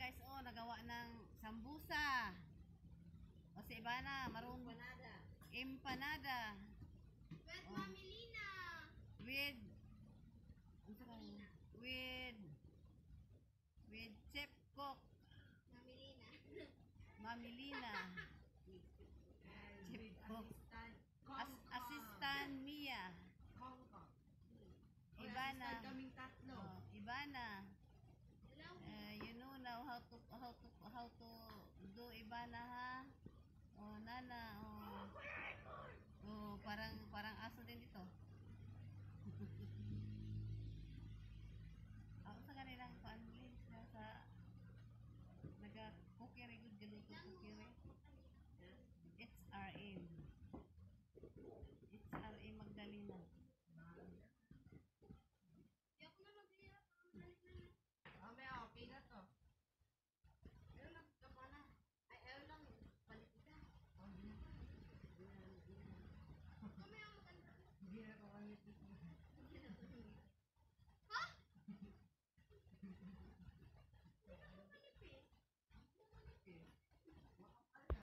guys, oh, nagawa ng sambusa. O si Ivana, marunong. Empanada. With Mami Lina. With, with, with Chef Cook. Mami Lina. Mami Lina. Chef Cook. Assistant Mia. Ivana. Ivana. You know now how to do Ivana, ha? Oh, Nana, oh. Oh, parang aso din dito. Ako sa kanilang families na sa nag-cookery, good galuto cookery. HRM. HRM Magdalena. Ayoko na mag-iyak. May okay na to. Pero nagkapa na. Ay, ayaw lang. Palit ka. Oh, hindi na. Kami ang maganda. Hindi na ko